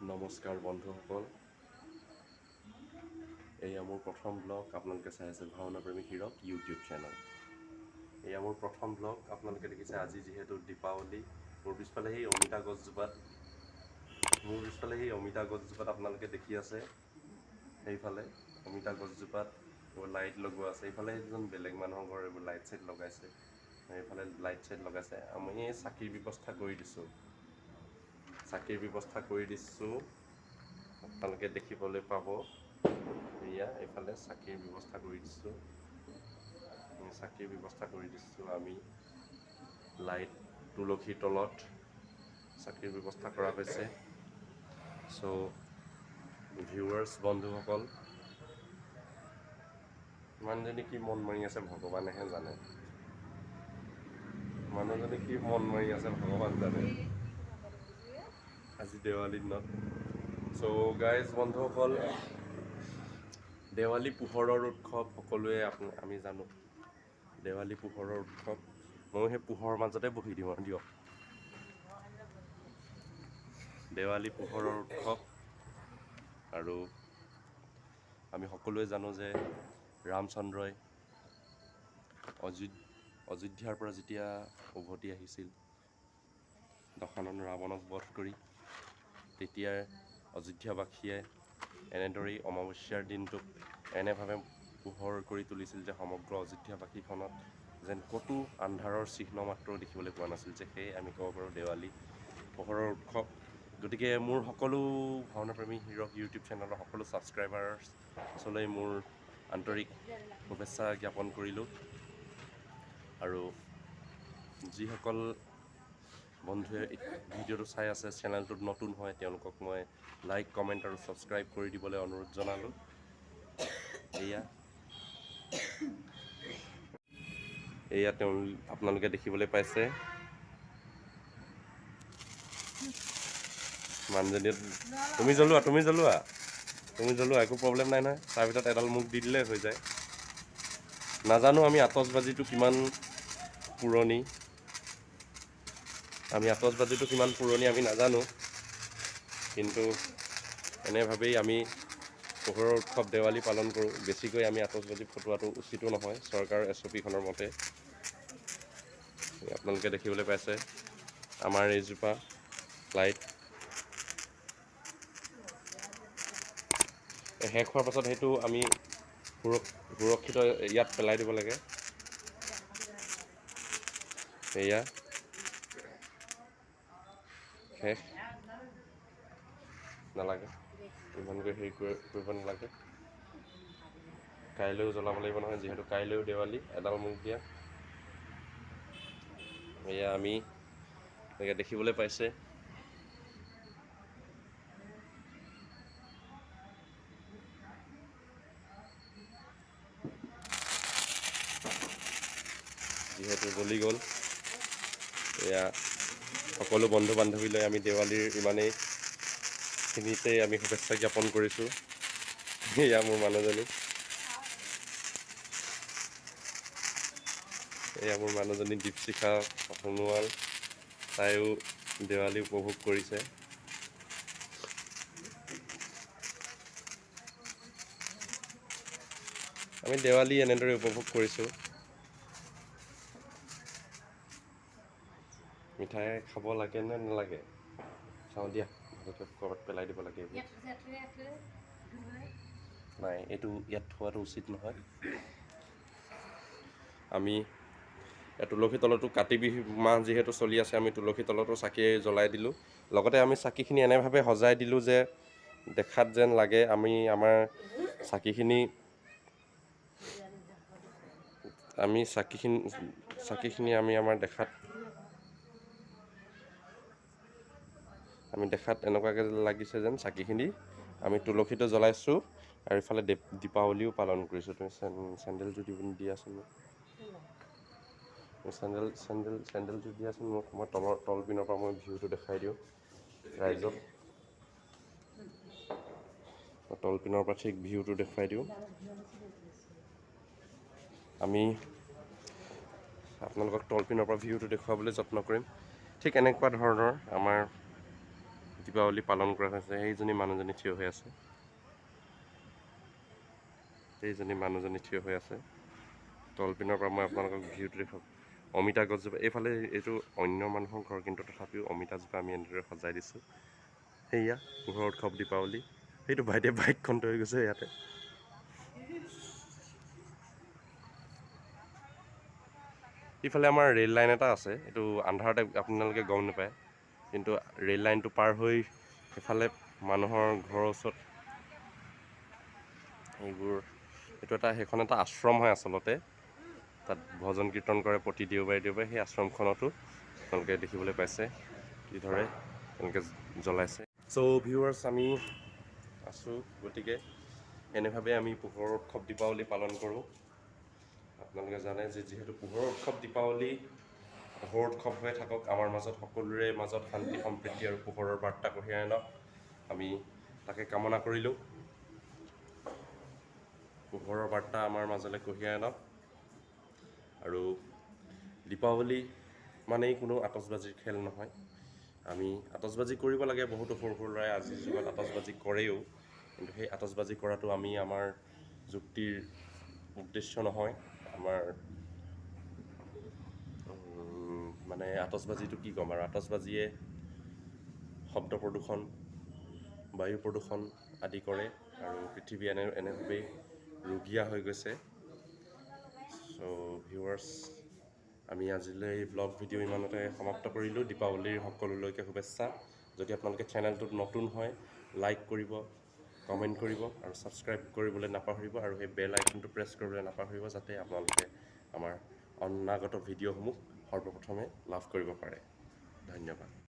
নমস্কাৰ বন্ধুসকল, এয়া মোৰ প্ৰথম ব্লগ। আপোনালোকে চাই আছে ভাওনা প্ৰেমী হিৰক ইউটিউব চেনেল। এয়া মোৰ প্ৰথম ব্লগ। আপোনালোকে দেখিছে আজি যিহেতু দীপাৱলী, মোৰ পিছফালে সেই অমিতা গছজোপাত আপোনালোকে দেখি আছে। সেইফালে অমিতা গছজোপাত এইবোৰ লাইট লগোৱা আছে। এইফালে সেইজন বেলেগ মানুহৰ ঘৰ, এইবোৰ লাইট চাইট লগাইছে। এইফালে লাইট চাইট লগাইছে। আমি চাকিৰ ব্যৱস্থা কৰি দিছোঁ। আপোনালোকে দেখিবলৈ পাব। এয়া এইফালে চাকিৰ ব্যৱস্থা কৰি দিছোঁ। আমি লাইট তুলসীৰ তলত চাকিৰ ব্যৱস্থা কৰা হৈছে। চ' ভিউৱাৰ্ছ বন্ধুসকল, মানুহজনী কি মন মাৰি আছে ভগৱানেহে জানে। আজি দেৱালীৰ দিনত। চ' গাইজ বন্ধুসকল, দেৱালী পোহৰৰ উৎসৱ। সকলোৱে আমি জানো দেৱালী পোহৰৰ উৎসৱ। ময়ো সেই পোহৰৰ মাজতে বহি দিওঁ আৰু দিয়ক। দেৱালী পোহৰৰ উৎসৱ। আৰু আমি সকলোৱে জানো যে ৰামচন্দ্ৰই অযোধ্যাৰ পৰা যেতিয়া উভতি আহিছিল দশানন ৰাৱণক বধ কৰি, তেতিয়াই অযোধ্যাবাসীয়ে এনেদৰেই অমাৱস্যাৰ দিনটোক এনেভাৱে পোহৰ কৰি তুলিছিল যে সমগ্ৰ অযোধ্যাবাসীখনত যেন ক'তো আন্ধাৰৰ চিহ্ন মাত্ৰও দেখিবলৈ পোৱা নাছিল। যে সেয়ে আমি ক'ব পাৰোঁ দেৱালী পোহৰৰ উৎসৱ। গতিকে মোৰ সকলো ভাওনাপ্ৰেমী হিৰক ইউটিউব চেনেলৰ সকলো ছাবস্ক্ৰাইবাৰছলৈ মোৰ আন্তৰিক শুভেচ্ছা জ্ঞাপন কৰিলোঁ। আৰু যিসকল বন্ধুৱে ভিডিঅ'টো চাই আছে, চেনেলটোত নতুন হয়, তেওঁলোকক মই লাইক, কমেণ্ট আৰু ছাবস্ক্ৰাইব কৰি দিবলৈ অনুৰোধ জনালোঁ। এয়া আপোনালোকে দেখিবলৈ পাইছে মানুহজনী। তুমি জ্বলোৱা একো প্ৰব্লেম নাই নহয়। তাৰ ভিতৰত এডাল মুখ দি দিলে হৈ যায়। নাজানো আমি আতচবাজিটো কিমান পুৰণি আমি নাজানো, কিন্তু এনেভাৱেই আমি পোহৰৰ উৎসৱ দেৱালী পালন কৰোঁ। বেছিকৈ আমি আতচবাজি ফুটোৱাটো উচিতো নহয় চৰকাৰৰ SOPখনৰ মতে। আপোনালোকে দেখিবলৈ পাইছে আমাৰ এইজোপা লাইট শেষ হোৱাৰ পাছত সেইটো আমি সুৰক্ষিত ইয়াত পেলাই দিব লাগে। এয়া শেষ। নালাগে, ইমানকৈ হেৰি কৰিব নালাগে। কাইলৈও জ্বলাব লাগিব নহয়, যিহেতু কাইলৈও দেৱালী। এডাল মুখ দিয়া। এয়া আমি এনেকৈ দেখিবলৈ পাইছে। যিহেতু জ্বলি গ'ল, এয়া সকলো বন্ধু বান্ধৱীলৈ আমি দেৱালীৰ ইমানেইখিনিতেই আমি শুভেচ্ছা জ্ঞাপন কৰিছোঁ। এয়া মোৰ মানুহজনী দীপশিখা সোণোৱাল। তাইও দেৱালী উপভোগ কৰিছে। আমি দেৱালী এনেদৰে উপভোগ কৰিছোঁ। মিঠাই খাব লাগে নে নালাগে চাওঁ দিয়া। ভালকৈ ক'ৰবাত পেলাই দিব লাগে এইবোৰ। নাই, এইটো ইয়াত থোৱাটো উচিত নহয়। আমি তুলসী তলতো কাতি বিহু মাহ যিহেতু চলি আছে, আমি তুলসী তলতো চাকি জ্বলাই দিলোঁ। লগতে আমি চাকিখিনি এনেভাৱে সজাই দিলোঁ যে দেখাত যেন লাগে আমাৰ চাকিখিনি দেখাত এনেকুৱাকৈ লাগিছে যেন চাকিখিনি আমি তুলসীটো জ্বলাইছোঁ আৰু ইফালে দীপাৱলীও পালন কৰিছোঁ। তুমি চেণ্ডেলযোৰ দিয়াচোন মোক। চেণ্ডেলযোৰ দিয়াচোন মোক। মই তলপিনৰ পৰা মই ভিউটো দেখাই দিওঁ ৰাইজক। মই তলপিনৰ পৰা ঠিক ভিউটো দেখুৱাই দিওঁ। আমি আপোনালোকক তলপিনৰ পৰা ভিউটো দেখুৱাবলৈ যত্ন কৰিম। ঠিক এনেকুৱা ধৰণৰ আমাৰ দীপাৱলী পালন কৰা হৈছে সেইজনী মানুহজনী থিয় হৈ আছে। তলপিনৰ পৰা মই আপোনালোকক ভিউটো দেখুৱাম। অমিতা গছজোপা এইফালে এইটো অন্য মানুহৰ ঘৰ, কিন্তু তথাপিও অমিতাজোপা আমি এনেদৰে সজাই দিছোঁ। সেয়া পোহৰৰ উৎসৱ দীপাৱলী। সেইটো ভাইটিয়ে বাইকখন থৈ গৈছে ইয়াতে। ইফালে আমাৰ ৰেল লাইন এটা আছে, এইটো আন্ধাৰতে আপোনালোকে গম নাপায়, কিন্তু ৰেল লাইনটো পাৰ হৈ সেইফালে মানুহৰ ঘৰৰ ওচৰত সেইখন এটা আশ্ৰম হয় আচলতে। তাত ভজন কীৰ্তন কৰে প্ৰতি দেওবাৰে। সেই আশ্ৰমখনতো আপোনালোকে দেখিবলৈ পাইছে কিদৰে তেওঁলোকে জ্বলাইছে। চ' ভিউৱাৰ্ছ, আমি আছোঁ, গতিকে এনেভাৱে আমি পোহৰৰ উৎসৱ দীপাৱলী পালন কৰোঁ। আপোনালোকে জানে যে যিহেতু পোহৰৰ উৎসৱ দীপাৱলী পোহৰৰ উৎসৱ হৈ থাকক, আমাৰ মাজত সকলোৰে মাজত শান্তি সম্প্ৰীতি আৰু পোহৰৰ বাৰ্তা কঢ়িয়াই আনক, আমি তাকে কামনা কৰিলোঁ। পোহৰৰ বাৰ্তা আমাৰ মাজলৈ কঢ়িয়াই আনক। আৰু দীপাৱলী মানেই কোনো আতচবাজীৰ খেল নহয়। আমি আতচবাজি কৰিব লাগে, বহুতো সৰু সৰু ল'ৰাই আজিৰ যুগত আতচবাজি কৰেও, কিন্তু সেই আতচবাজি কৰাটো আমাৰ যুক্তিৰ উদ্দেশ্য নহয়। আমাৰ মানে আতচবাজিটো কি ক'ম আৰু, আতচবাজিয়ে শব্দ প্ৰদূষণ, বায়ু প্ৰদূষণ আদি কৰে, আৰু পৃথিৱী এনেভাৱেই ৰুগীয়া হৈ গৈছে। চ' ভিউৱাৰ্ছ, আমি আজিলৈ এই ব্লগ ভিডিঅ' ইমানতে সমাপ্ত কৰিলোঁ। দীপাৱলীৰ সকলোলৈকে শুভেচ্ছা। যদি আপোনালোকে চেনেলটোত নতুন হয়, লাইক কৰিব, কমেণ্ট কৰিব আৰু ছাবস্ক্ৰাইব কৰিবলৈ নাপাহৰিব, আৰু সেই বেল আইকনটো প্ৰেছ কৰিবলৈ নাপাহৰিব, যাতে আপোনালোকে আমাৰ অনাগত ভিডিঅ'সমূহ সৰ্বপ্ৰথমে লাভ কৰিব পাৰে। ধন্যবাদ।